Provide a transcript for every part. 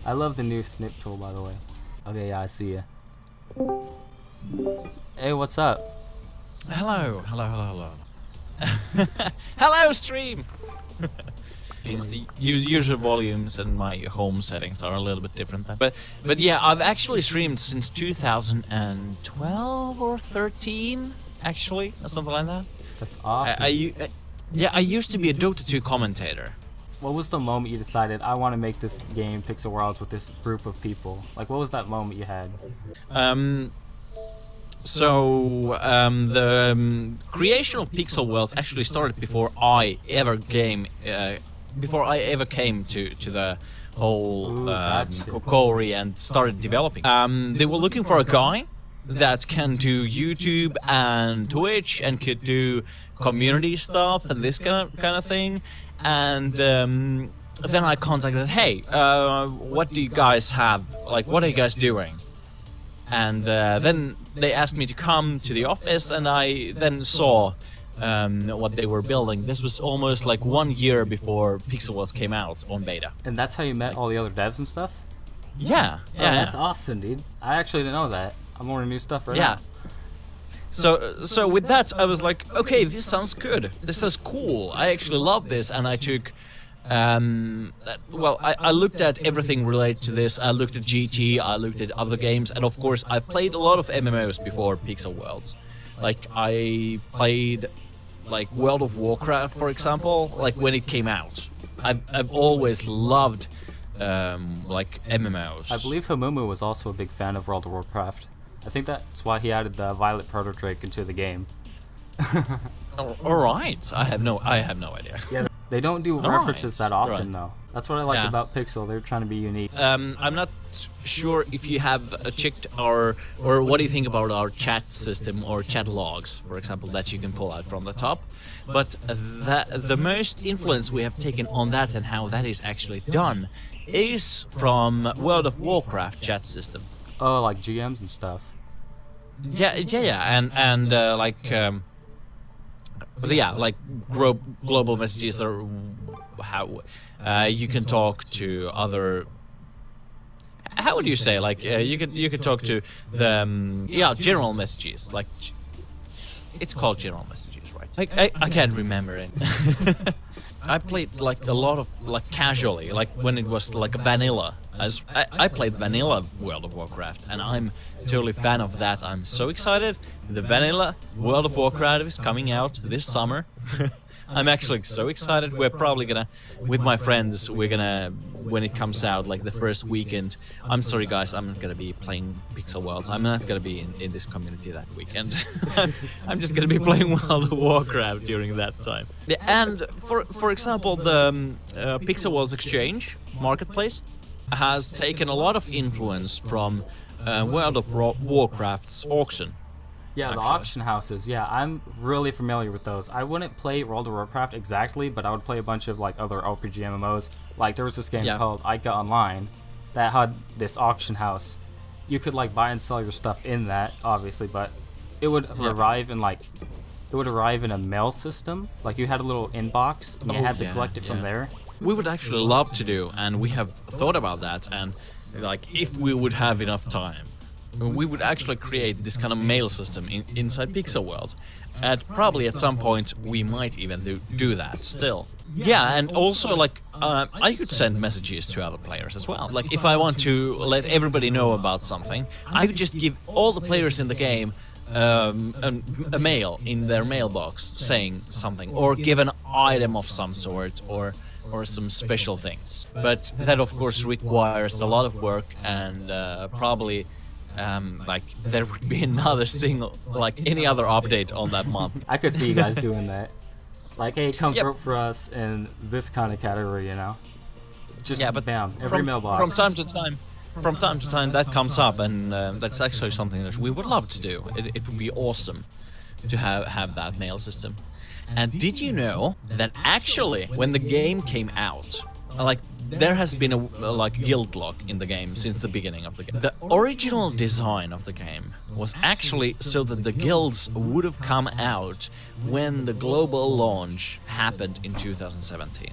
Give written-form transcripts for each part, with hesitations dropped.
I love the new snip tool, by the way. Okay, yeah, I see you. Hey, what's up? Hello. Hello, stream! Means the user volumes and my home settings are a little bit different. But yeah, I've actually streamed since 2012 or 13, actually, or something like that. That's awesome. Yeah, I used to be a Dota 2 commentator. What was the moment you decided, I want to make this game, Pixel Worlds, with this group of people? Like, what was that moment you had? The creation of Pixel Worlds actually started before I ever came to the whole Corey and started developing. They were looking for a guy that can do YouTube and Twitch and could do community stuff and this kind of thing. And then I contacted, hey, what do you guys have? Like, what are you guys doing? And then they asked me to come to the office, and I then saw what they were building. This was almost like 1 year before Pixel Worlds came out on beta. And that's how you met all the other devs and stuff? Yeah. Oh, that's awesome, dude. I actually didn't know that. I'm learning new stuff right now. So with that, I was like, okay, this sounds good. This is cool. I actually love this, and I took. I looked at everything related to this. I looked at GT, I looked at other games, and of course, I've played a lot of MMOs before Pixel Worlds. Like, I played, like, World of Warcraft, for example, like, when it came out. I've always loved, like, MMOs. I believe Hamumu was also a big fan of World of Warcraft. I think that's why he added the Violet Proto-Drake into the game. Alright, I have no idea. Yeah, they don't do references that often, though. That's what I like about Pixel. They're trying to be unique. I'm not sure if you have checked or what do you think about our chat system or chat logs, for example, that you can pull out from the top. But the most influence we have taken on that and how that is actually done is from World of Warcraft chat system. Oh, like GMs and stuff. Yeah, and like global messages or how you can talk to other. How would you say? Like you could talk to the general messages. Like it's called general messages, right? I can't remember it. I played like a lot of like casually, like when it was like a vanilla. I played vanilla World of Warcraft, and I'm totally fan of that. I'm so excited. The vanilla World of Warcraft is coming out this summer. I'm actually so excited. We're probably gonna, with my friends, when it comes out, like the first weekend. I'm sorry guys, I'm not gonna be playing Pixel Worlds. I'm not gonna be in this community that weekend. I'm just gonna be playing World of Warcraft during that time. And for example, the Pixel Worlds Exchange marketplace has taken a lot of influence from World of Warcraft's auction. Yeah, the auction houses. Yeah, I'm really familiar with those. I wouldn't play World of Warcraft exactly, but I would play a bunch of like other RPG MMOs. Like there was this game called Ica Online that had this auction house. You could like buy and sell your stuff in that, obviously, but it would arrive in like a mail system. Like you had a little inbox and you had to collect it from there. We would actually love to do, and we have thought about that, and like if we would have enough time, we would actually create this kind of mail system inside Pixel Worlds. And probably at some point we might even do that still. Yeah, and also like I could send messages to other players as well. Like if I want to let everybody know about something, I could just give all the players in the game a mail in their mailbox saying something, or give an item of some sort, or some special things. But that of course requires a lot of work, and probably like there would be another single, like any other update on that month. I could see you guys doing that. Like, hey, come vote for us in this kind of category, you know? Just bam, every mailbox. From time to time that comes up, and that's actually something that we would love to do. It would be awesome to have that mail system. And did you know that actually when the game came out, like there has been a guild lock in the game since the beginning of the game. The original design of the game was actually so that the guilds would have come out when the global launch happened in 2017.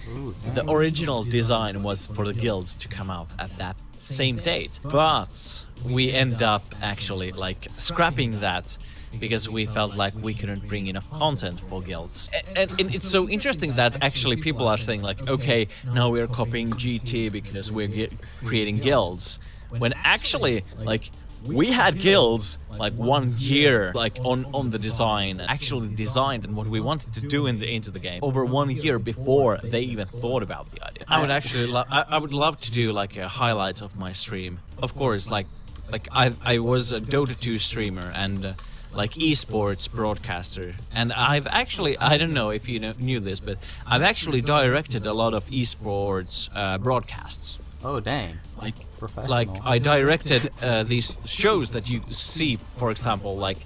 Ooh, The original design was for the guilds to come out at that same date, but we end up actually like scrapping that because we felt like we couldn't bring enough content for guilds. And it's so interesting that actually people are saying like, okay, now we're copying GT because we're creating guilds, when actually like we had guilds like 1 year like on the design, actually designed and what we wanted to do into the game over 1 year before they even thought about the idea. I would actually I would love to do like a highlights of my stream. Of course, like I was a Dota 2 streamer and like esports broadcaster, and I've actually, I don't know if you knew this, but I've actually directed a lot of esports broadcasts. Oh dang! Like Professional. Like I directed these shows that you see, for example, like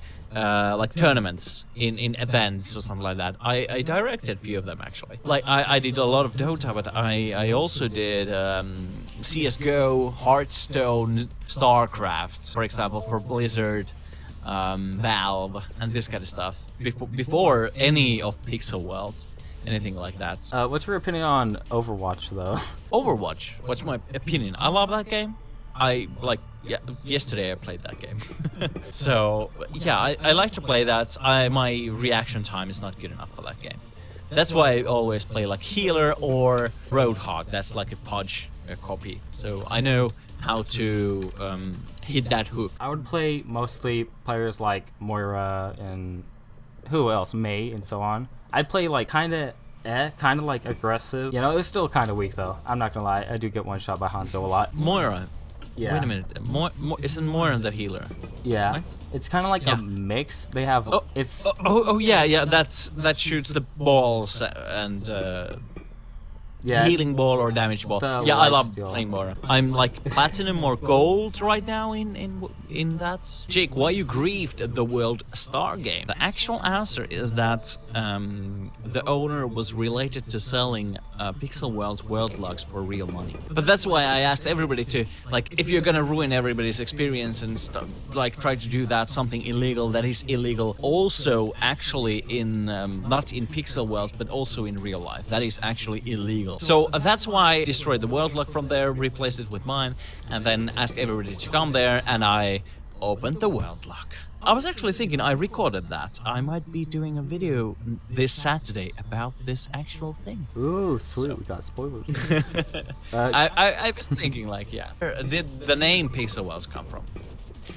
tournaments in events or something like that. I directed a few of them actually. Like I did a lot of Dota, but I also did CS:GO, Hearthstone, StarCraft, for example, for Blizzard, Valve, and this kind of stuff. Before any of Pixel Worlds, anything like that. What's your opinion on Overwatch, though? Overwatch. What's my opinion? I love that game. Yesterday I played that game. So yeah, I like to play that. My reaction time is not good enough for that game. That's why I always play like Healer or Roadhog. That's like a Pudge copy. So I know how to hit that hook. I would play mostly players like Moira and who else, Mei and so on. I'd play like kind of like aggressive. You know, it was still kind of weak though. I'm not gonna lie. I do get one shot by Hanzo a lot. Moira. Yeah. Wait a minute. Isn't Moira the healer? Yeah. Right? It's kind of like a mix. They have. Yeah. That shoots the balls and healing ball or damage ball. Yeah, I love playing Moira. I'm like platinum or gold right now in that. Jake, why you grieved the World Star game? The actual answer is that the owner was related to selling Pixel World's World Lux for real money. But that's why I asked everybody to, like, if you're gonna ruin everybody's experience and like try to do that something illegal, that is illegal. Also, actually in not in Pixel World, but also in real life, that is actually illegal. So that's why I destroyed the World Lock from there, replaced it with mine, and then asked everybody to come there, and I opened the World Lock. I was actually thinking I recorded that. I might be doing a video this Saturday about this actual thing. Ooh, sweet, we got spoilers. I was thinking like, yeah. Where did the name Pixel Worlds come from?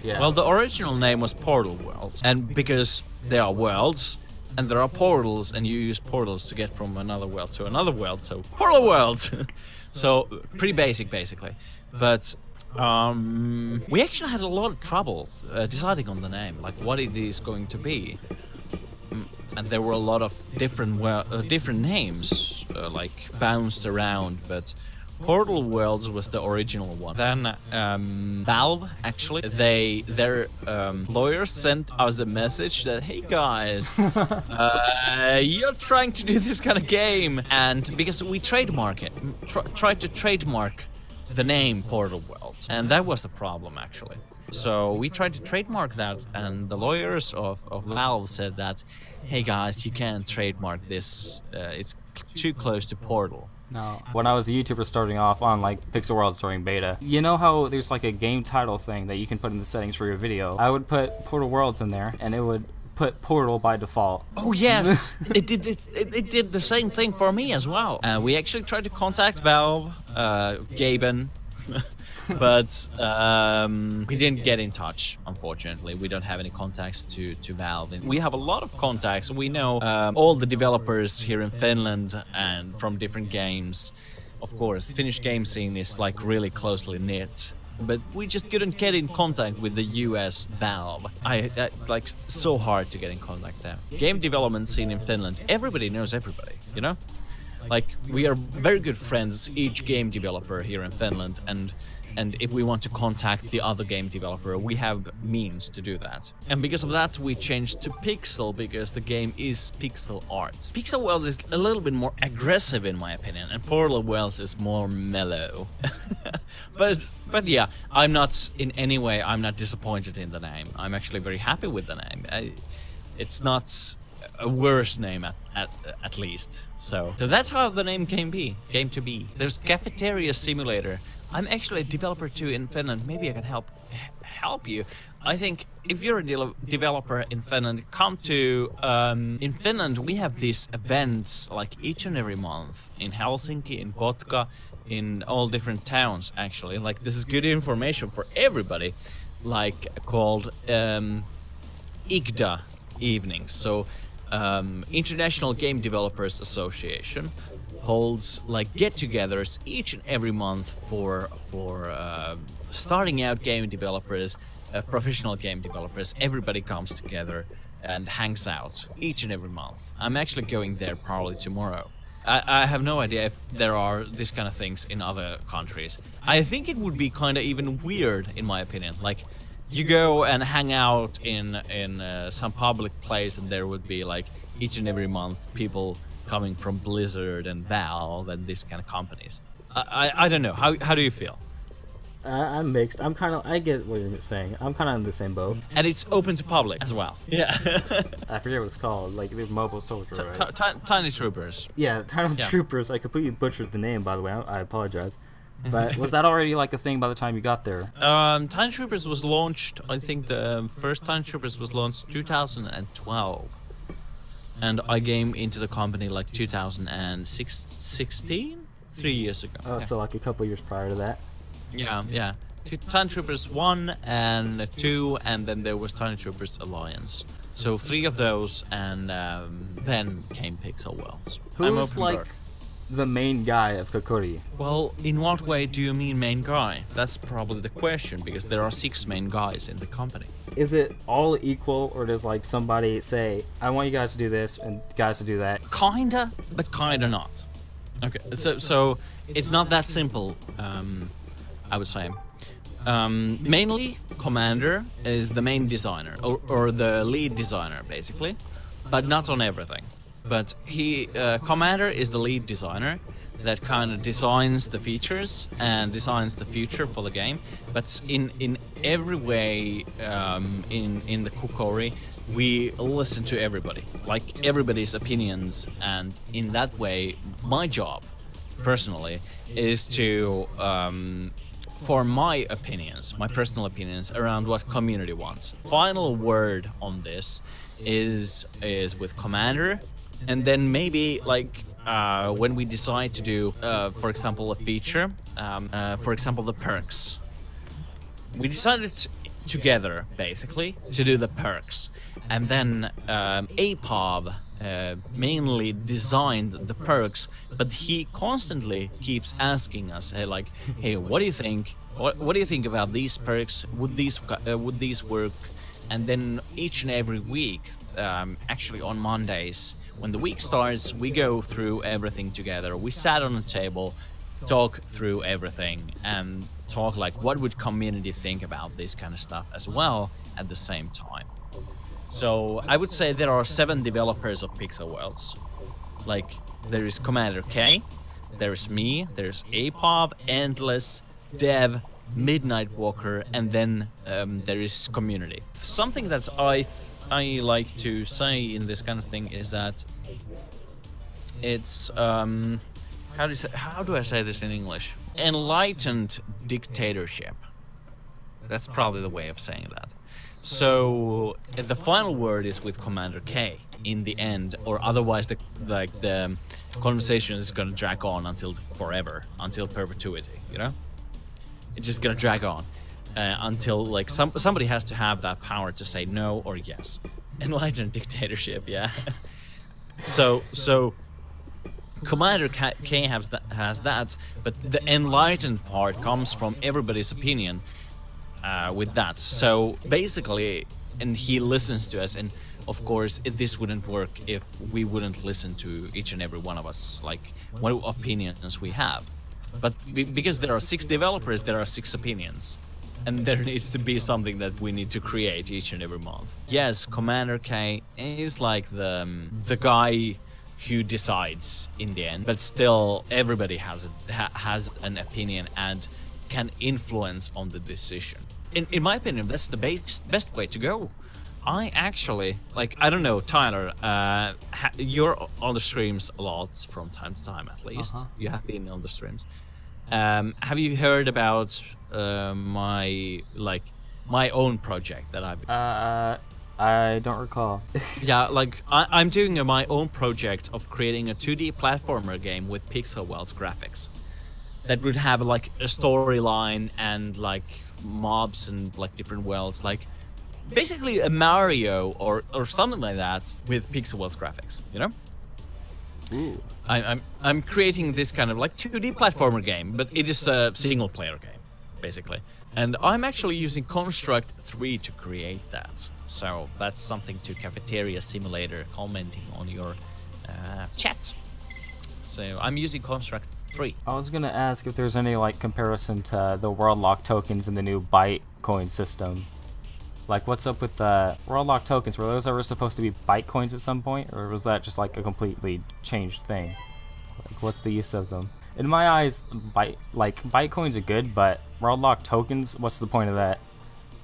Yeah. Well, the original name was Portal Worlds, and because there are worlds, and there are portals, and you use portals to get from another world to another world, so Portal Worlds! So, pretty basic, basically. But, we actually had a lot of trouble deciding on the name, like what it is going to be. And there were a lot of different names, like, bounced around, but Portal Worlds was the original one. Then Valve, actually, their lawyers sent us a message that, hey guys, you're trying to do this kind of game, and because we trademark it, tried to trademark the name Portal Worlds, and that was the problem actually. So we tried to trademark that, and the lawyers of Valve said that, hey guys, you can't trademark this, it's too close to Portal. No. When I was a YouTuber starting off on like Pixel Worlds during beta, you know how there's like a game title thing that you can put in the settings for your video? I would put Portal Worlds in there, and it would put Portal by default. Oh yes, it did the same thing for me as well. We actually tried to contact Valve, Gaben, but we didn't get in touch, unfortunately. We don't have any contacts to Valve. We have a lot of contacts. We know all the developers here in Finland and from different games. Of course, Finnish game scene is like really closely knit. But we just couldn't get in contact with the US Valve. I like so hard to get in contact there. Game development scene in Finland, everybody knows everybody, you know? Like, we are very good friends, each game developer here in Finland, and if we want to contact the other game developer, we have means to do that. And because of that, we changed to Pixel, because the game is pixel art. Pixel Worlds is a little bit more aggressive in my opinion, and Portal Worlds is more mellow. But yeah, I'm not in any way, I'm not disappointed in the name. I'm actually very happy with the name. It's not a worse name at least. So that's how the name came to be. There's Cafeteria Simulator. I'm actually a developer too in Finland. Maybe I can help you. I think if you're a developer in Finland, come to in Finland we have these events like each and every month in Helsinki, in Kotka, in all different towns actually. Like this is good information for everybody. Like called IGDA evenings. So International Game Developers Association holds like get-togethers each and every month for starting out game developers, professional game developers. Everybody comes together and hangs out each and every month. I'm actually going there probably tomorrow. I have no idea if there are these kind of things in other countries. I think it would be kind of even weird, in my opinion. Like, you go and hang out in some public place, and there would be like each and every month people coming from Blizzard and Valve and these kind of companies. I don't know. How do you feel? I'm mixed. I get what you're saying. I'm kind of in the same boat. And it's open to public as well. Yeah. I forget what it's called. Like the Mobile Soldier, right? Tiny Troopers. Yeah, Tiny Troopers. I completely butchered the name, by the way. I apologize. But was that already like a thing by the time you got there? Tiny Troopers was launched. I think the first Tiny Troopers was launched 2012, and I came into the company like 2016, 3 years ago. Oh, yeah. So like a couple years prior to that. Yeah. Tiny Troopers 1 and 2, and then there was Tiny Troopers Alliance. So 3 of those, and then came Pixel Worlds. Who's like the main guy of Kokori? Well, in what way do you mean main guy? That's probably the question, because there are 6 main guys in the company. Is it all equal, or does like somebody say, I want you guys to do this and guys to do that? Kinda, but kinda not. Okay, so it's not that simple, I would say. Mainly, Commander is the main designer, or the lead designer, basically, but not on everything. But Commander is the lead designer that kind of designs the features and designs the future for the game. But in every way, in the Kokori, we listen to everybody, like everybody's opinions, and in that way, my job, personally, is to form my opinions, my personal opinions around what community wants. Final word on this is with Commander. And then maybe like when we decide to do, for example, a feature, for example, the perks. We decided together, basically, to do the perks. And then APOB mainly designed the perks, but he constantly keeps asking us, hey, what do you think? What do you think about these perks? Would these work? And then each and every week, actually on Mondays, when the week starts, we go through everything together. We sat on a table, talk through everything, and talk like what would community think about this kind of stuff as well at the same time. So I would say there are 7 developers of Pixel Worlds. Like there is Commander K, there's me, there's APOV, Endless, Dev, Midnight Walker, and then there is community. Something that I like to say in this kind of thing is that it's how do I say this in English? Enlightened dictatorship. That's probably the way of saying that. So the final word is with Commander K in the end, or otherwise the conversation is gonna drag on until forever, until perpetuity. You know, it's just gonna drag on. Until like somebody has to have that power to say no or yes. Enlightened dictatorship, yeah. so Commander K has that, but the enlightened part comes from everybody's opinion with that. So basically, and he listens to us, and of course this wouldn't work if we wouldn't listen to each and every one of us, like what opinions we have. But because there are 6 developers, there are 6 opinions. And there needs to be something that we need to create each and every month. Yes, Commander K is like the guy who decides in the end, but still everybody has an opinion and can influence on the decision. In my opinion, that's the best way to go. I actually, like, I don't know, Tyler, you're on the streams a lot from time to time, at least. You have been on the streams. Have you heard about my own project that I've I don't recall. Yeah, like, I'm doing my own project of creating a 2D platformer game with pixel worlds graphics. That would have, like, a storyline and, like, mobs and, like, different worlds, like, basically a Mario or something like that with pixel worlds graphics, you know? Ooh. I'm creating this kind of, like, 2D platformer game, but it is a single player game, basically. And I'm actually using Construct 3 to create that. So that's something to Cafeteria Simulator commenting on your chat. So I'm using Construct 3. I was gonna ask if there's any like comparison to the world lock tokens in the new Bytecoin system. Like, what's up with the world lock tokens? Were those ever supposed to be Bytecoins at some point, or was that just like a completely changed thing? Like, what's the use of them? In my eyes, Bytecoins are good, but world lock tokens, what's the point of that?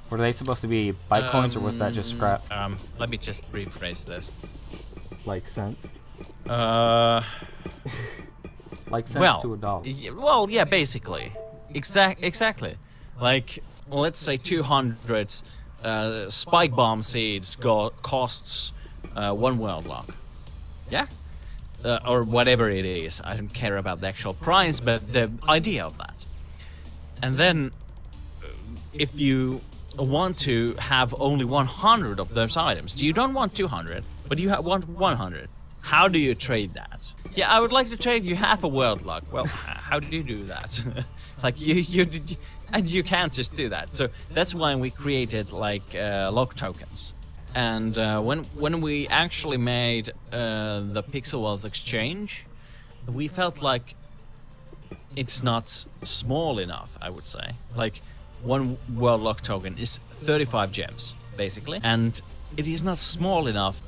Were they supposed to be Bytecoins, or was that just scrap? Let me just rephrase this. Like cents? Like cents Well, to $1. Well, yeah, basically. Exactly. Like, let's say 200 spike bomb seeds costs 1 world lock. Yeah? Or whatever it is. I don't care about the actual price, but the idea of that. And then, if you want to have only 100 of those items, you don't want 200, but you want 100. How do you trade that? Yeah, I would like to trade you half a world lock. Well, how do you do that? Like, you can't just do that. So that's why we created, like, lock tokens. And when we actually made the Pixel Worlds exchange, we felt like it's not small enough, I would say. Like, 1 world lock token is 35 gems, basically. And it is not small enough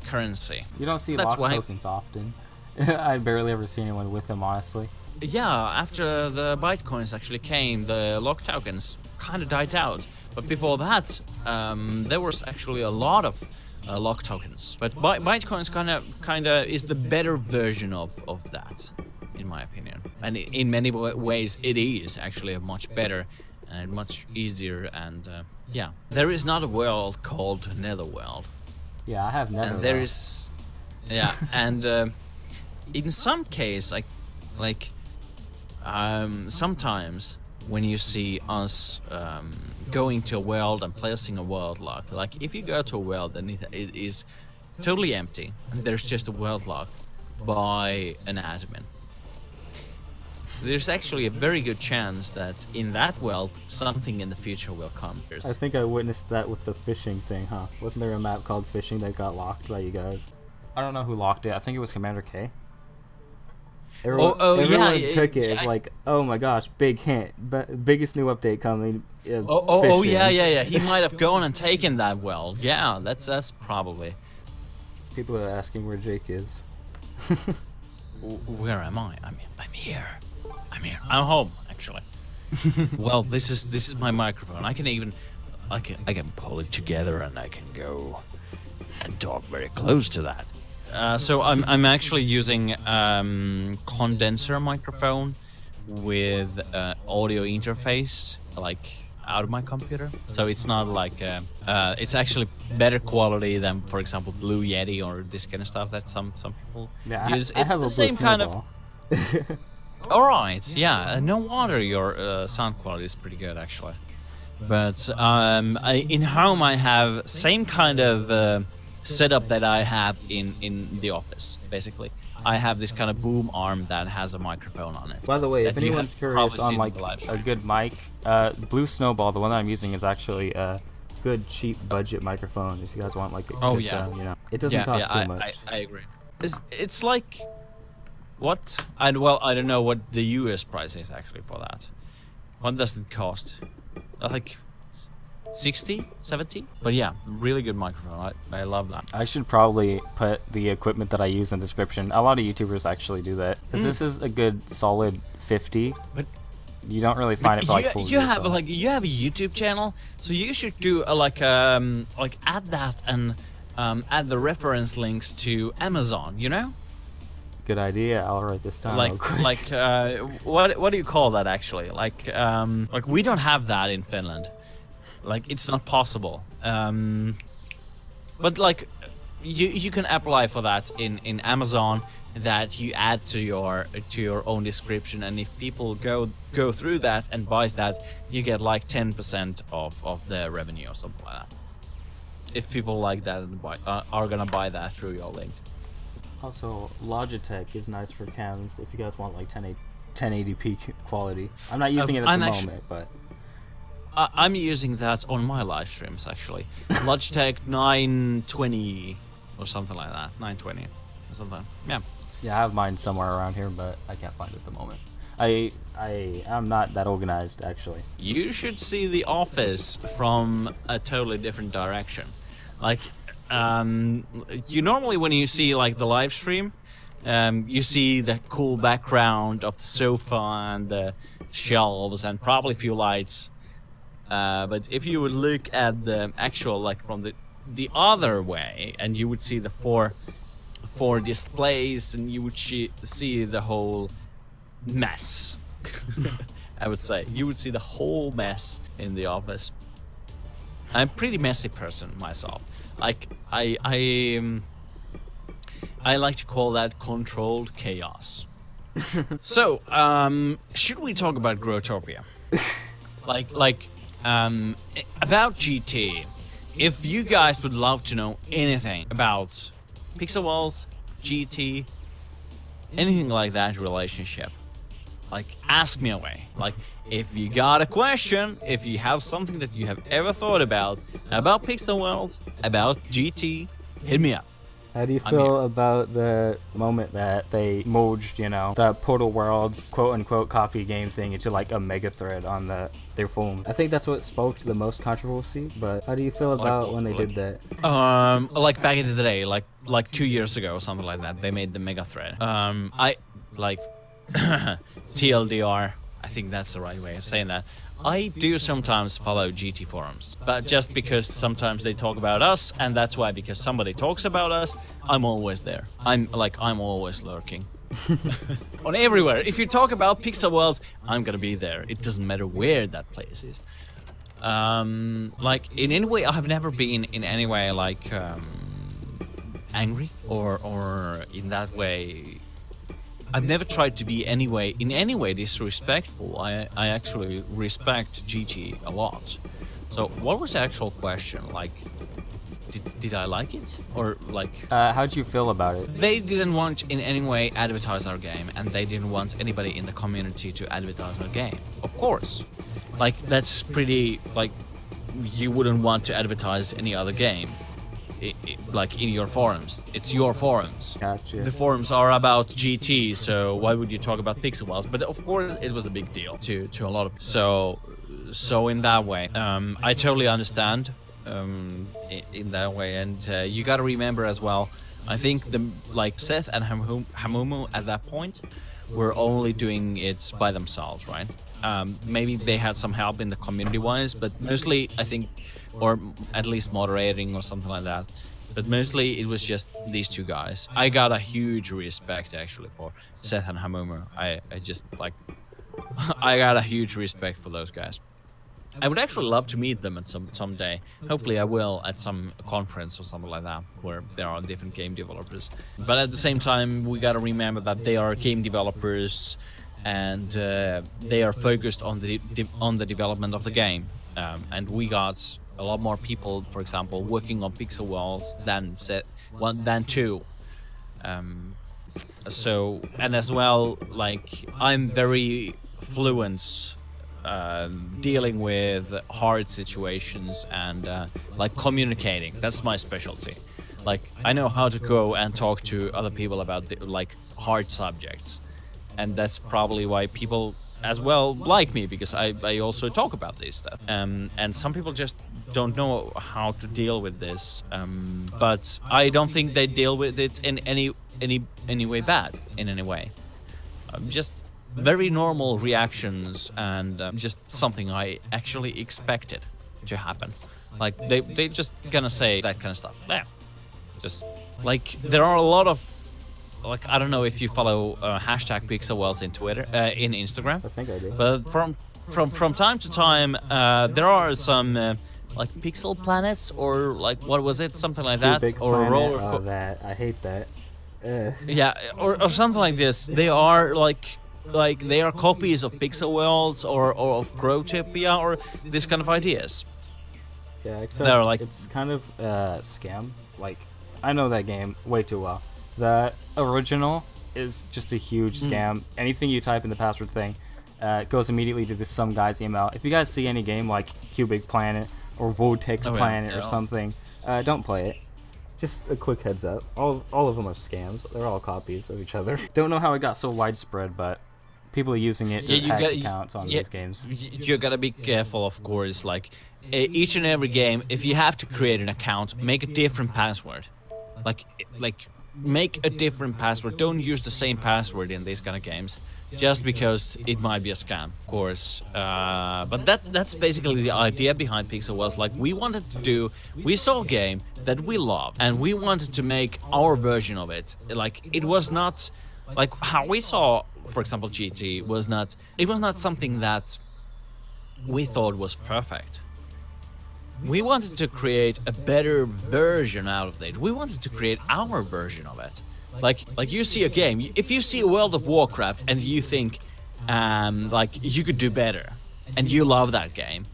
currency. You don't see lock tokens often. I barely ever see anyone with them, honestly. Yeah, after the Bytecoins actually came, the lock tokens kind of died out. But before that, there was actually a lot of lock tokens. But Bytecoins kind of is the better version of that, in my opinion. And in many ways, it is actually a much better and much easier. And yeah, there is not a world called Netherworld. Yeah, I have Netherworld. And there is, yeah, and in some case, sometimes when you see us going to a world and placing a world lock, like if you go to a world and it is totally empty and there's just a world lock by an admin, there's actually a very good chance that in that world something in the future will come. I think I witnessed that with the fishing thing, huh? Wasn't there a map called Fishing that got locked by you guys? I don't know who locked it. I think it was Commander K. Everyone took it. It's like, oh my gosh, big hint, biggest new update coming. Yeah. He might have gone and taken that world. Yeah, that's probably. People are asking where Jake is. Where am I? I'm here. I'm home, actually. Well, this is my microphone. I can pull it together and I can go and talk very close to that. So I'm actually using condenser microphone with audio interface, like, out of my computer. So it's not like it's actually better quality than, for example, Blue Yeti or this kind of stuff that some people use. It's the same kind of. All right, yeah. No wonder your sound quality is pretty good, actually. But in home I have same kind of setup that I have in the office. Basically, I have this kind of boom arm that has a microphone on it. By the way, if anyone's curious on like a good mic, Blue Snowball, the one that I'm using, is actually a good cheap budget microphone. If you guys want like a good sound, you know, it doesn't cost too much. I agree. It's like what? I don't know what the US price is actually for that. What does it cost? Like 60, 70? But yeah, really good microphone. I love that. I should probably put the equipment that I use in the description. A lot of YouTubers actually do that. Because this is a good solid 50. But You don't really find it for like full you have yourself. like you have a YouTube channel, so you should do like add that and add the reference links to Amazon. You know, Good idea. I'll write this down real quick. what do you call that actually? Like we don't have that in Finland. Like it's not possible. But like you can apply for that in Amazon, that you add to your own description, and if people go through that and buys that, you get like 10% of the revenue or something like that. If people like that and are gonna buy that through your link. Also, Logitech is nice for cams if you guys want like 1080p quality. I'm not using it at the moment, but I'm using that on my live streams actually. Logitech 920 or something like that. 920 or something. Yeah. Yeah, I have mine somewhere around here, but I can't find it at the moment. I'm not that organized actually. You should see the office from a totally different direction. Like, you normally when you see like the live stream, you see the cool background of the sofa and the shelves and probably a few lights. But if you would look at the actual like from the other way, and you would see the four displays, and you would see the whole mess. I would say you would see the whole mess in the office. I'm a pretty messy person myself. Like I like to call that controlled chaos. So should we talk about Growtopia? About GT. If you guys would love to know anything about Pixel Walls, GT, anything like that relationship, like ask me away. Like if you got a question, if you have something that you have ever thought about Pixel Walls, about GT, hit me up. How do you feel about the moment that they merged, the Portal Worlds quote-unquote copy game thing into like a mega thread on their forum? I think that's what spoke to the most controversy, but how do you feel about when they did that? Like back in the day, like 2 years ago or something like that, they made the mega thread. I like TLDR, I think that's the right way of saying that. I do sometimes follow GT forums, but just because sometimes they talk about us, and that's why, because somebody talks about us, I'm always there. I'm always lurking. On everywhere. If you talk about Pixel Worlds, I'm gonna be there. It doesn't matter where that place is. Like in any way, I have never been in any way like angry or in that way. I've never tried to be in any way disrespectful. I actually respect GT a lot. So what was the actual question? Like, did I like it? Or like... how'd you feel about it? They didn't want in any way advertise our game, and they didn't want anybody in the community to advertise our game. Of course. Like, that's pretty... Like, you wouldn't want to advertise any other game. Like in your forums. It's your forums. Gotcha. The forums are about GT, so why would you talk about Pixel Walls? But of course it was a big deal to a lot of people. So in that way, I totally understand in that way, and you gotta remember as well, I think Seth and Hamumu at that point were only doing it by themselves, right? Maybe they had some help in the community wise, but mostly I think, or at least moderating or something like that, but mostly it was just these two guys. I got a huge respect actually for Seth and Hamumu. I just like I got a huge respect for those guys. I would actually love to meet them at some day. Hopefully I will at some conference or something like that where there are different game developers. But at the same time, we gotta remember that they are game developers, and they are focused on the development of the game. And we got a lot more people, for example, working on Pixel Walls than two. So, and as well, like, I'm very fluent dealing with hard situations and like communicating. That's my specialty. Like, I know how to go and talk to other people about like hard subjects, and that's probably why people as well like me, because I also talk about this stuff. And some people just don't know how to deal with this. But I don't think they deal with it in any way bad in any way. Just very normal reactions and just something I actually expected to happen. Like they just gonna say that kind of stuff. Yeah, just like there are a lot of like I don't know if you follow hashtag pixelwells in Twitter in Instagram. I think I do. But from time to time there are some like pixel planets or like what was it, something like that, or roller. That I hate that. Yeah, or something like this. They are like they are copies of pixel worlds or of Growtopia or this kind of ideas. Yeah, except they're like it's kind of scam. Like I know that game way too well. The original is just a huge scam. Anything you type in the password thing goes immediately to some guy's email. If you guys see any game like Cubic Planet or Vortex Planet or something, don't play it. Just a quick heads up. All of them are scams. They're all copies of each other. Don't know how it got so widespread, but people are using it to hack accounts on these games. You gotta be careful, of course. Like each and every game, if you have to create an account, make a different password. Like make a different password. Don't use the same password in these kind of games, just because it might be a scam, of course. But that's basically the idea behind Pixel was like we saw a game that we loved and we wanted to make our version of it. Like it was not like how we saw, for example, GT was not something that we thought was perfect. We wanted to create a better version out of it. We wanted to create our version of it. Like you see a game, if you see a World of Warcraft and you think like you could do better and you love that game,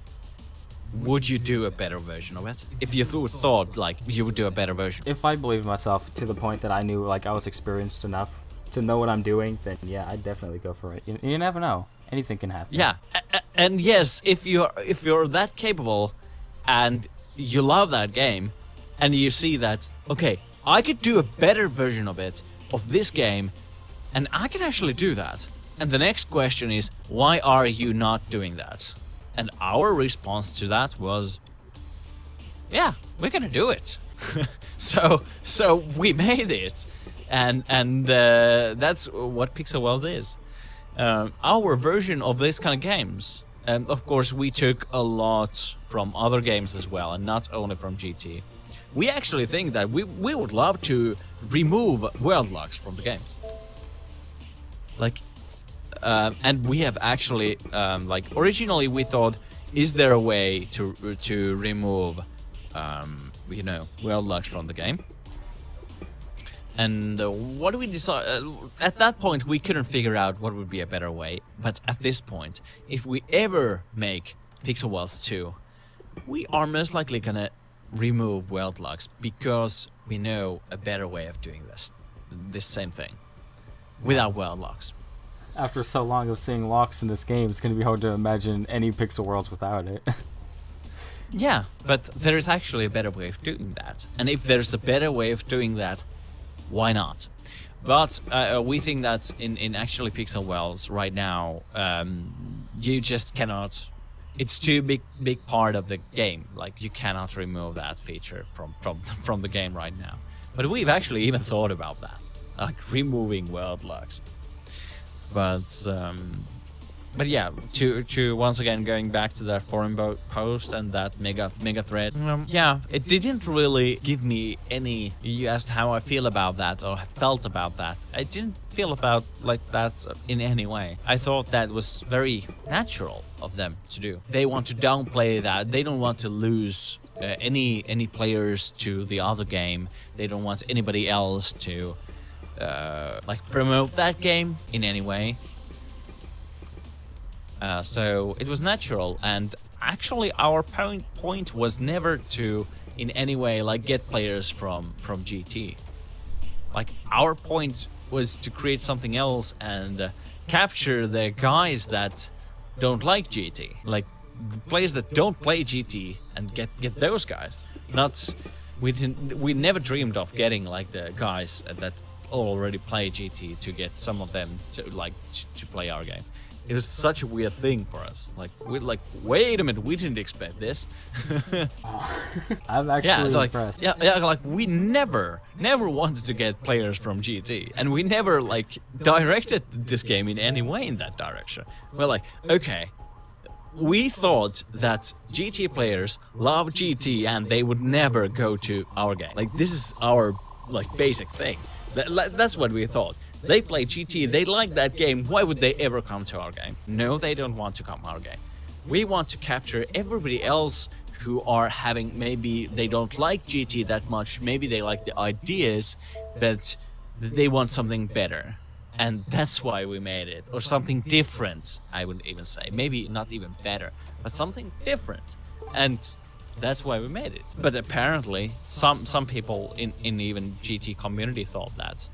would you do a better version of it? If you thought like you would do a better version? If I believed myself to the point that I knew like I was experienced enough to know what I'm doing, then yeah, I'd definitely go for it. You never know. Anything can happen. Yeah, and yes, if you're that capable and you love that game and you see that, okay, I could do a better version of it, of this game, and I can actually do that. And the next question is, why are you not doing that? And our response to that was, yeah, we're gonna do it. so we made it, and that's what Pixel World is. Our version of this kind of games. And of course, we took a lot from other games as well, and not only from GT. We actually think that we would love to remove world locks from the game. Like, and we have actually, like, originally we thought, is there a way to remove, you know, world locks from the game? And what do we decide? At that point, we couldn't figure out what would be a better way. But at this point, if we ever make Pixel Worlds 2, we are most likely gonna remove world locks because we know a better way of doing this same thing without world locks. After so long of seeing locks in this game, it's gonna be hard to imagine any Pixel Worlds without it. Yeah, but there is actually a better way of doing that. And if there's a better way of doing that, why not? But we think that in actually Pixel Worlds right now, you just cannot. It's too big part of the game. Like you cannot remove that feature from the game right now. But we've actually even thought about that, like removing world locks. But yeah, to once again going back to that forum post and that mega thread. Yeah, it didn't really give me any. You asked how I feel about that or felt about that. I didn't feel about like that in any way. I thought that was very natural of them to do. They want to downplay that. They don't want to lose any players to the other game. They don't want anybody else to like promote that game in any way. So it was natural, and actually our point was never to in any way like get players from GT. Like our point was to create something else and capture the guys that don't like GT, like the players that don't play GT, and get those guys. We never dreamed of getting like the guys that already play GT to get some of them to play our game. it was such a weird thing for us. Like, we like, wait a minute, we didn't expect this. I'm actually impressed. Like we never wanted to get players from GT, and we never like directed this game in any way in that direction. We're like, okay, we thought that GT players love GT and they would never go to our game. Like, this is our like basic thing. That's what we thought. They play GT, they like that game, why would they ever come to our game? No, they don't want to come to our game. We want to capture everybody else who are having, maybe they don't like GT that much, maybe they like the ideas, but they want something better. And that's why we made it. Or something different, I would even say. Maybe not even better, but something different. And that's why we made it. But apparently, some people in even GT community thought that.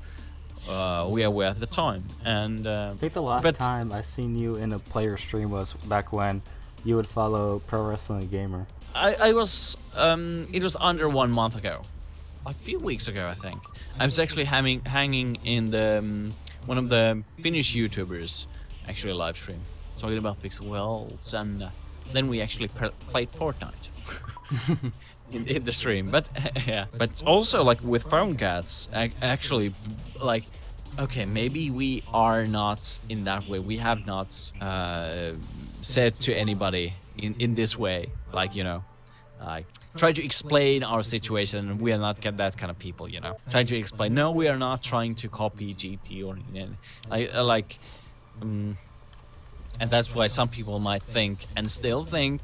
We were at the time. And I think the last time I seen you in a player stream was back when you would follow Pro Wrestling Gamer. I was, it was under 1 month ago. A few weeks ago, I think. I was actually hanging in the... one of the Finnish YouTubers actually live stream talking about pixel worlds, and then we actually played Fortnite in the stream. But yeah, but also like with phone cats, actually, like, okay, maybe we are not in that way. We have not said to anybody in this way, like, you know, like try to explain our situation. We are not that kind of people, you know. Trying to explain, no, we are not trying to copy GT or and that's why some people might think and still think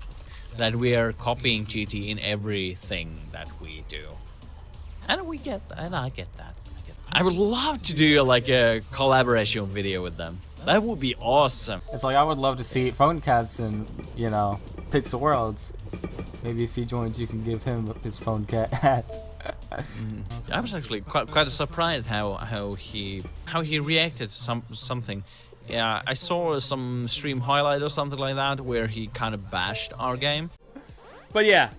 that we are copying GT in everything that we do. And we get that, and I get that. I would love to do like a collaboration video with them. That would be awesome. It's like I would love to see Phone Cats and, you know, Pixel Worlds. Maybe if he joins, you can give him his Phone Cat hat. I was actually quite surprised how he reacted to something. Yeah, I saw some stream highlight or something like that where he kind of bashed our game. But yeah,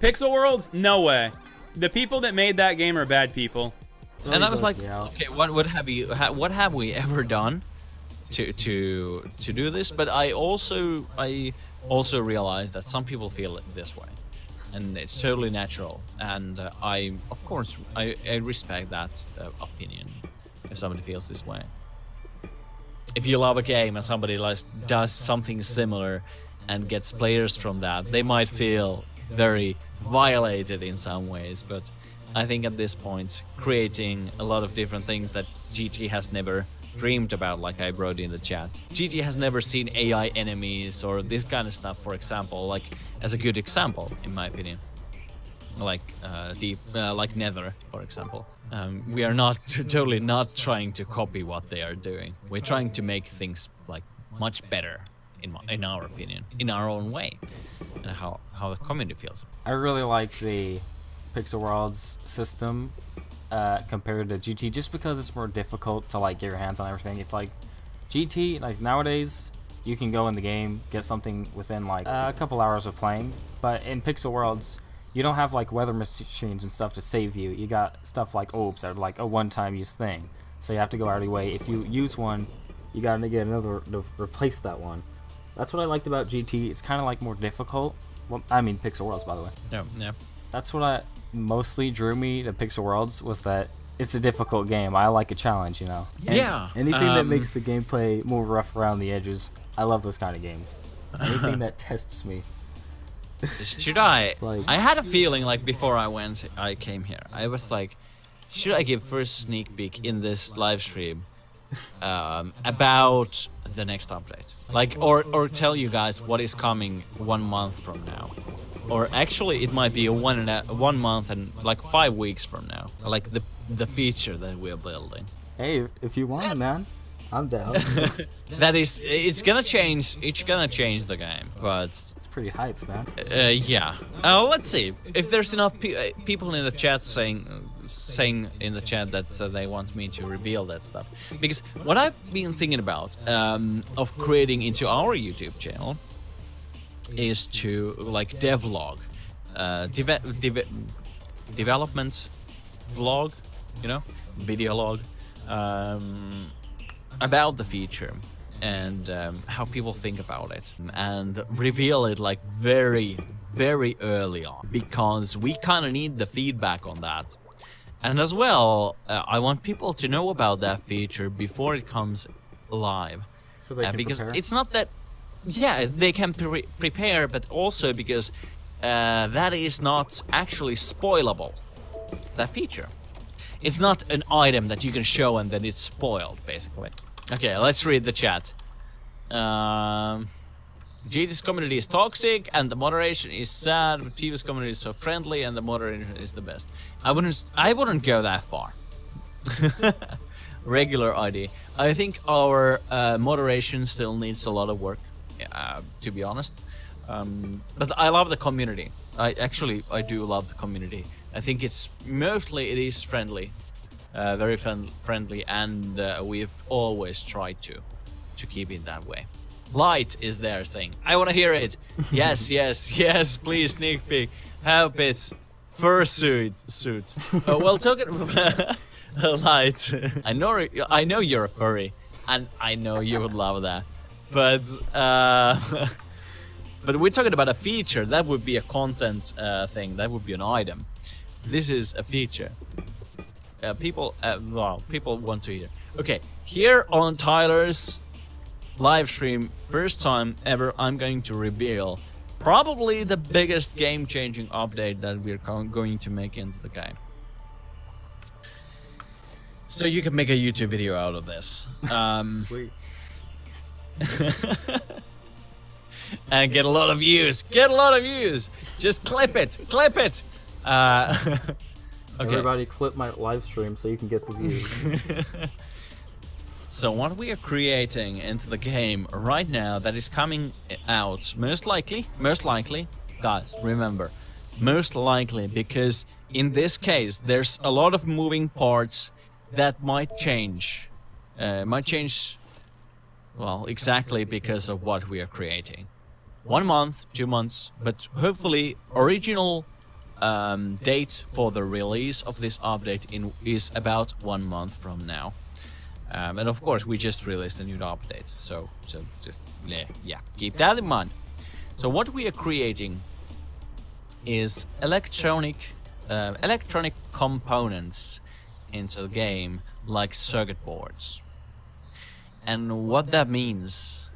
Pixel Worlds, no way. The people that made that game are bad people. And I was like, okay, what have we ever done to do this? But I also realized that some people feel it this way, and it's totally natural. And I respect that opinion if somebody feels this way. If you love a game and somebody does something similar and gets players from that, they might feel very violated in some ways. But I think at this point, creating a lot of different things that GT has never dreamed about, like I wrote in the chat. GT has never seen AI enemies or this kind of stuff, for example, like as a good example, in my opinion. Like like Nether, for example. We are totally not trying to copy what they are doing. We're trying to make things like much better, in our opinion, in our own way, and how the community feels. I really like the Pixel Worlds system compared to GT, just because it's more difficult to like get your hands on everything. It's like GT, like nowadays, you can go in the game, get something within like a couple hours of playing, but in Pixel Worlds, you don't have like weather machines and stuff to save you. You got stuff like orbs that are like a one-time use thing, so you have to go out of your way. If you use one, you gotta get another to replace that one. That's what I liked about GT. It's kind of like more difficult. Well, I mean Pixel Worlds, by the way. Yeah. That's what mostly drew me to Pixel Worlds, was that it's a difficult game. I like a challenge, you know. And yeah. Anything that makes the gameplay more rough around the edges, I love those kind of games. Anything that tests me. Should I? I had a feeling like before I came here. I was like, should I give first sneak peek in this live stream about the next update? Like, or tell you guys what is coming 1 month from now. Or actually, it might be 1 month and like 5 weeks from now. Like the feature that we're building. Hey, if you want, man, I'm down. It's gonna change. It's gonna change the game, but it's pretty hyped, man. Yeah. Let's see if there's enough people in the chat saying in the chat that they want me to reveal that stuff. Because what I've been thinking about of creating into our YouTube channel is to like devlog, development vlog, you know, video log, about the feature, and how people think about it, and reveal it like very, very early on, because we kind of need the feedback on that. And as well, I want people to know about that feature before it comes live. So they can because prepare. it's not that, yeah, they can prepare, but also because that is not actually spoilable, that feature. It's not an item that you can show and then it's spoiled, basically. Okay, let's read the chat. GT's community is toxic and the moderation is sad, but PV's community is so friendly and the moderation is the best. I wouldn't go that far. Regular ID. I think our moderation still needs a lot of work, to be honest. But I love the community. I do love the community. I think it is friendly, very friendly, and we've always tried to keep it that way. Light is there saying, I want to hear it. Yes, yes, please, sneak peek. Help it. Fursuits. Well, talking about Light, I know you're a furry, and I know you would love that. But but we're talking about a feature. That would be a content thing. That would be an item. This is a feature. People want to hear. Okay, here on Tyler's live stream, first time ever, I'm going to reveal probably the biggest game-changing update that we're going to make into the game. So you can make a YouTube video out of this. Sweet. And get a lot of views. Get a lot of views. Just clip it. Clip it. Okay. Everybody clip my live stream so you can get the views. So what we are creating into the game right now that is coming out, most likely, guys, remember, most likely, because in this case, there's a lot of moving parts that might change, well, exactly because of what we are creating. 1 month, 2 months, but hopefully original date for the release of this update is about 1 month from now. And of course, we just released a new update, so just yeah, keep that in mind. So what we are creating is electronic components into the game, like circuit boards. And what that means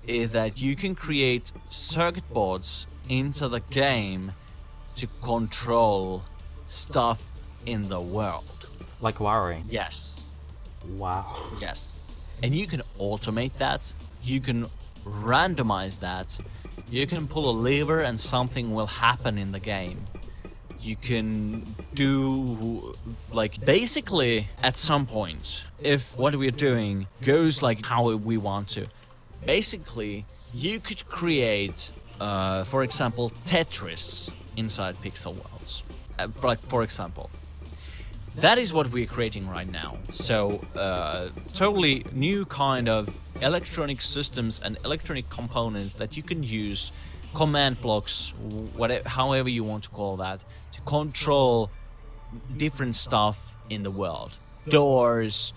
is that you can create circuit boards into the game to control stuff in the world. Like wiring. Yes. Wow. Yes. And you can automate that. You can randomize that. You can pull a lever and something will happen in the game. You can do, like, basically at some point, if what we're doing goes like how we want to, basically you could create, for example, Tetris inside pixel worlds. For example. That is what we're creating right now. So, totally new kind of electronic systems and electronic components that you can use, command blocks, whatever, however you want to call that, to control different stuff in the world. Doors,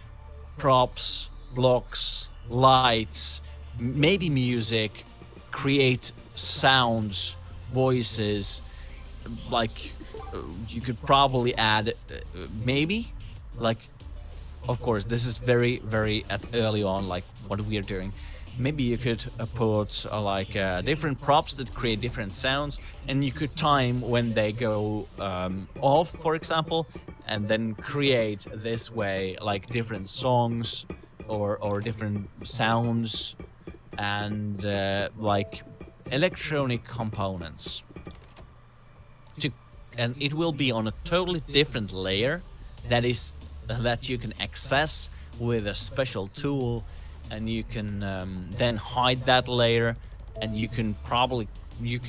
props, blocks, lights, maybe music, create sounds, voices, like you could probably add maybe, like, of course this is very, very early on, like what we are doing. Maybe you could put like different props that create different sounds, and you could time when they go off, for example, and then create this way like different songs or different sounds and like electronic components. And it will be on a totally different layer that you can access with a special tool, and you can then hide that layer, and you can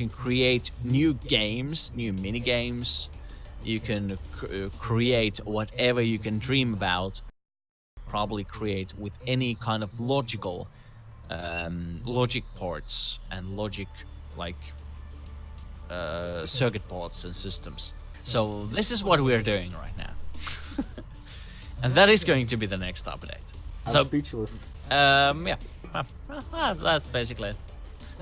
create new games, new mini games. You can create whatever you can dream about. Probably create with any kind of logical logic ports and logic like circuit boards and systems. So this is what we're doing right now. And that is going to be the next update. I'm speechless. Yeah. That's basically it.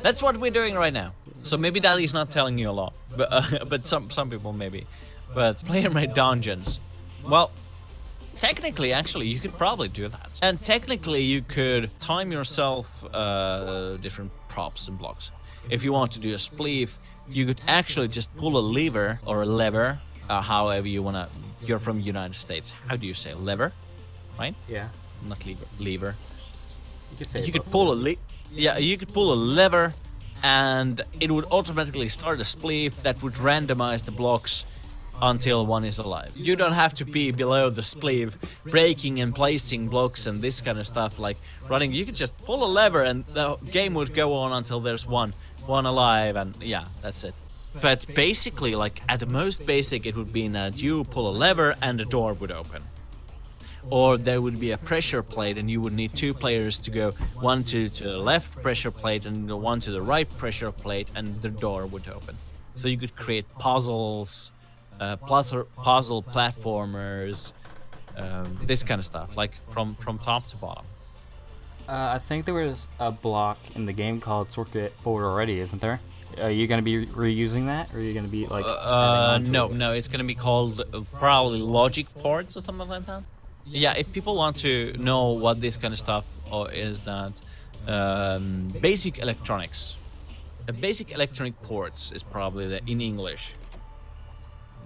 That's what we're doing right now. So maybe that is not telling you a lot, but some people maybe. But player-made dungeons. Well, technically, actually, you could probably do that. And technically, you could time yourself different props and blocks. If you want to do a spleef, you could actually just pull a lever or a lever, however you wanna. You're from United States. How do you say lever? Right? Yeah. Not lever. You could say You could pull you could pull a lever, and it would automatically start a spleef that would randomize the blocks until one is alive. You don't have to be below the spleef, breaking and placing blocks and this kind of stuff like running. You could just pull a lever and the game would go on until there's one alive, and yeah, that's it. But basically, like at the most basic, it would be that you pull a lever and the door would open. Or there would be a pressure plate and you would need 2 players to go, one to the left pressure plate and one to the right pressure plate, and the door would open. So you could create puzzles, puzzle platformers, this kind of stuff, like from top to bottom. I think there was a block in the game called circuit board already, isn't there? Are you gonna be reusing that, or are you gonna be like? No, it's gonna be called probably logic ports or something like that. Yeah, if people want to know what this kind of stuff is, that basic electronics, basic electronic ports is probably in English.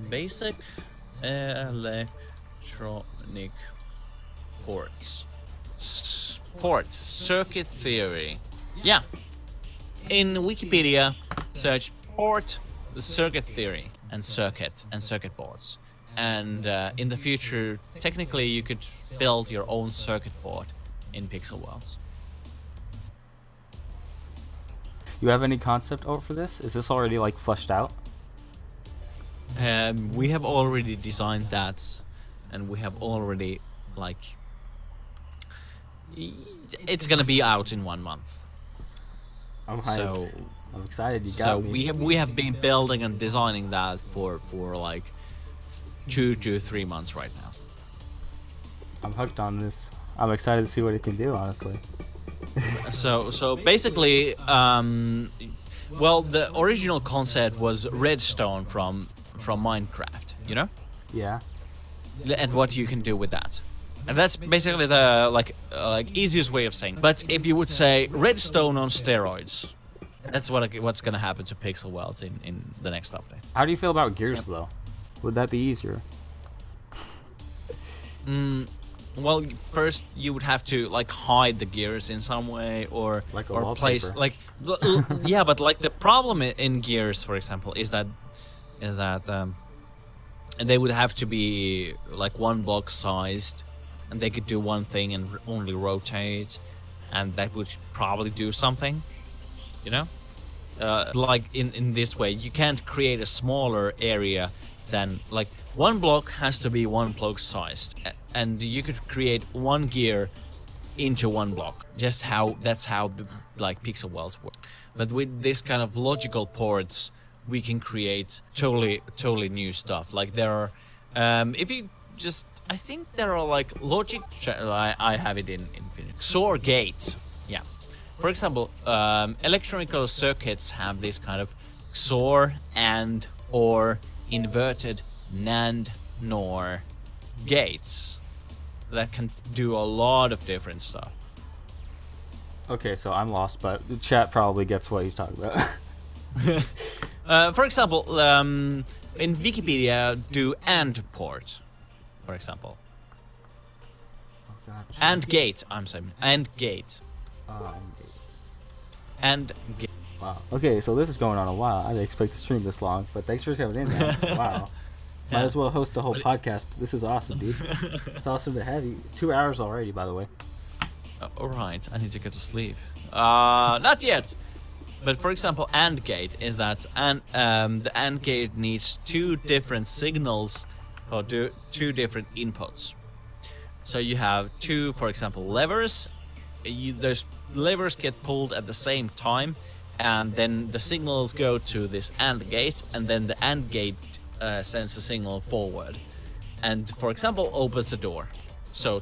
Basic electronic ports. Circuit theory. Yeah. In Wikipedia, search port, the circuit theory, and circuit boards. And in the future, technically, you could build your own circuit board in Pixel Worlds. You have any concept art for this? Is this already like fleshed out? We have already designed that, and we have already it's gonna be out in 1 month. I'm hyped. So I'm excited. You got me. we have been building and designing that for like 2 to 3 months right now. I'm hooked on this. I'm excited to see what it can do, honestly. So basically, well, the original concept was redstone from Minecraft, you know? Yeah. And what you can do with that. And that's basically the like easiest way of saying. But if you would say redstone on steroids, that's what's gonna happen to Pixel Worlds in the next update. How do you feel about gears though? Would that be easier? Well, first you would have to like hide the gears in some way, or Like a or wallpaper. place like yeah, but like the problem in gears, for example, is that they would have to be like 1 block sized, and they could do one thing and only rotate, and that would probably do something, you know? Like in this way, you can't create a smaller area than like 1 block has to be 1 block sized, and you could create 1 gear into 1 block. That's how like Pixel Worlds work. But with this kind of logical ports, we can create totally new stuff. Like there are, if you just, I think there are like logic. I have it in Phoenix. XOR gates. Yeah. For example, electronical circuits have this kind of XOR and or inverted NAND NOR gates that can do a lot of different stuff. Okay, so I'm lost, but the chat probably gets what he's talking about. For example, in Wikipedia, do AND port, for example. Oh, gotcha. AND gate, I'm saying. AND gate. AND gate. Wow. Okay, so this is going on a while. I didn't expect the stream this long, but thanks for coming in, man. Wow. Might as well host the whole podcast. This is awesome, dude. It's awesome to have you. 2 hours already, by the way. Alright, I need to go to sleep. Not yet. But for example, AND gate is that the AND gate needs 2 different signals or 2 different inputs. So you have 2, for example, levers. Those levers get pulled at the same time, and then the signals go to this AND gate, and then the AND gate sends a signal forward, and for example opens the door. So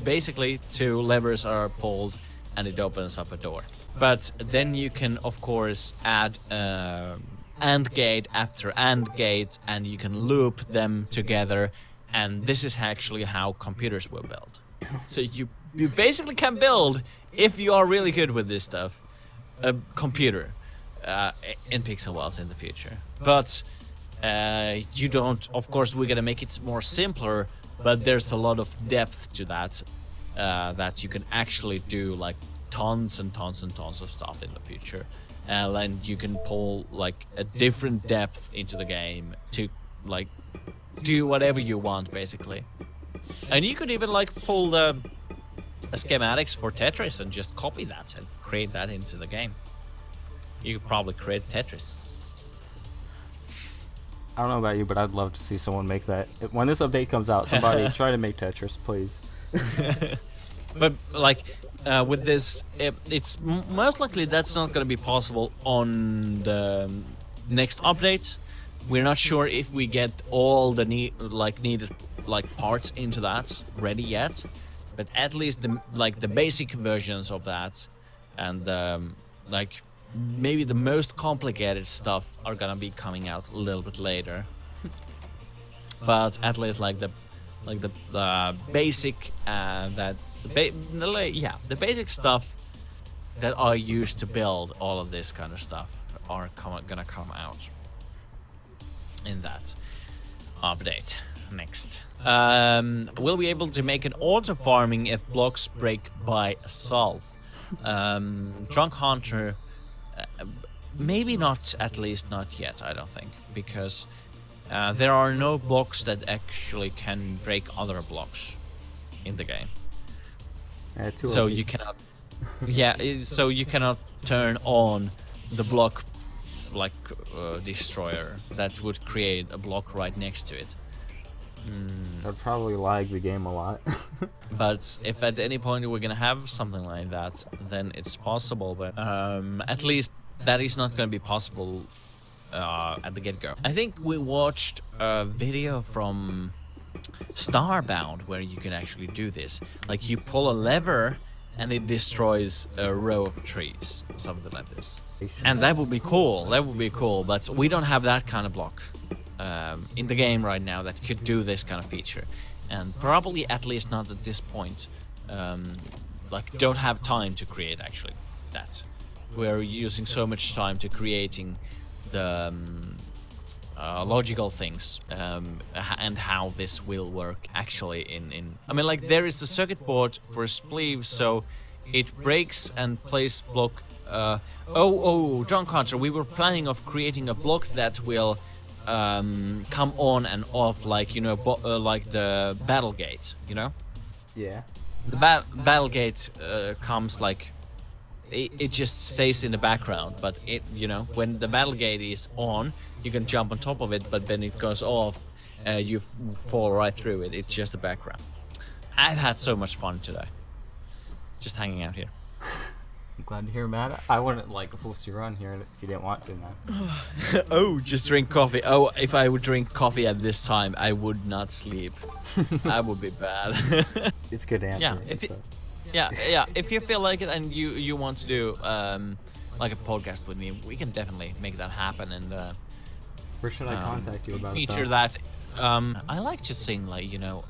basically 2 levers are pulled and it opens up a door. But then you can, of course, add AND gate after AND gate, and you can loop them together. And this is actually how computers were built. So you basically can build, if you are really good with this stuff, a computer in pixel worlds in the future. But you don't. Of course, we're gonna make it more simpler, but there's a lot of depth to that that you can actually do like tons and tons and tons of stuff in the future, and you can pull like a different depth into the game to like do whatever you want basically. And you could even like pull the schematics for Tetris and just copy that and create that into the game. You could probably create Tetris. I don't know about you, but I'd love to see someone make that. When this update comes out, somebody try to make Tetris, please. But like with this, it's most likely that's not going to be possible on the next update. We're not sure if we get all the needed parts into that ready yet, but at least the basic versions of that, and like maybe the most complicated stuff are gonna be coming out a little bit later. But at least the basic the basic stuff that are used to build all of this kind of stuff are gonna come out in that update next. We'll be able to make an auto farming if blocks break by itself. Drunk Hunter, maybe not, at least not yet, I don't think, because there are no blocks that actually can break other blocks in the game. So you cannot, so you cannot turn on the block destroyer that would create a block right next to it. That'd probably lag the game a lot. But if at any point we're gonna have something like that, then it's possible. But at least that is not gonna be possible at the get-go. I think we watched a video from Starbound where you can actually do this. Like you pull a lever and it destroys a row of trees, something like this. And that would be cool. That would be cool. But we don't have that kind of block in the game right now that could do this kind of feature, and probably at least not at this point. Don't have time to create actually that. We're using so much time to creating the logical things and how this will work actually in I mean, like, there is a circuit board for a sleeve, so it breaks and plays block. Drunk Hunter, we were planning of creating a block that will come on and off, like, you know, like the battle gate, you know? Yeah. The battle gate comes like it just stays in the background, but it, you know, when the battle gate is on, you can jump on top of it, but when it goes off, you fall right through it. It's just the background. I've had so much fun today, just hanging out here. I'm glad to hear, Matt. I wouldn't force you around here if you didn't want to, man. Oh, just drink coffee. Oh, if I would drink coffee at this time, I would not sleep. That would be bad. It's good to answer. Yeah, if you feel like it and you want to do like a podcast with me, we can definitely make that happen. And where should I contact you about feature it? That. I like to sing, like, you know,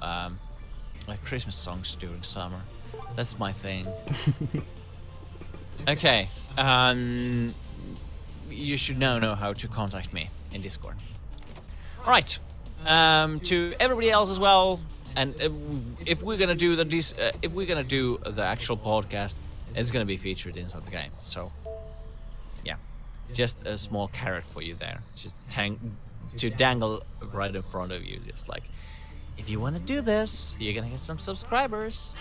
like Christmas songs during summer. That's my thing. Okay, you should now know how to contact me in Discord. Alright, to everybody else as well, and if we're gonna do the actual podcast, it's gonna be featured inside the game. So, yeah, just a small carrot for you there, just to dangle right in front of you, just like, if you want to do this, you're gonna get some subscribers.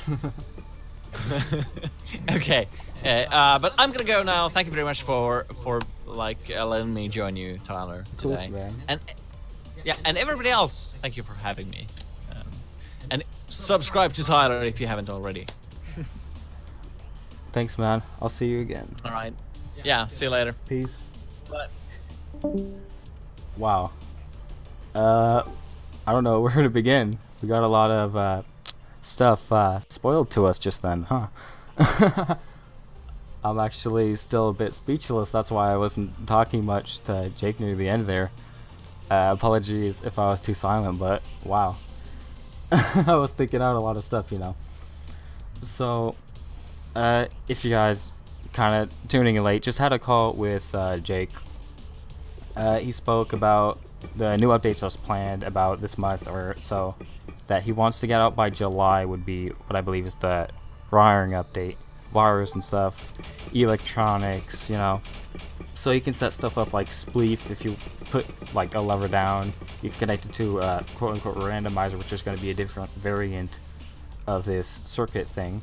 Okay, but I'm gonna go now. Thank you very much for letting me join you, Tyler, today. Cool, man. And everybody else, thank you for having me. And subscribe to Tyler if you haven't already. Thanks, man. I'll see you again. All right. Yeah. See you later. Peace. Bye. Wow. I don't know where to begin. We got a lot of stuff spoiled to us just then, huh? I'm actually still a bit speechless. That's why I wasn't talking much to Jake near the end there. Apologies if I was too silent, but wow. I was thinking out a lot of stuff, you know. So, if you guys kind of tuning in late, just had a call with Jake. He spoke about the new updates that's planned about this month or so that he wants to get out by July would be what I believe is the wiring update. Wires and stuff, electronics, you know. So you can set stuff up like Spleef. If you put like a lever down, you can connect it to a quote-unquote randomizer, which is going to be a different variant of this circuit thing.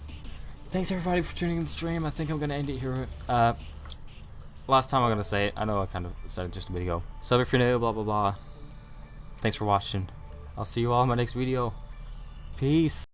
Thanks everybody for tuning in the stream. I think I'm going to end it here. Last time I'm going to say it. I know I kind of said it just a bit ago. Sub if you're new, blah blah blah. Thanks for watching. I'll see you all in my next video. Peace.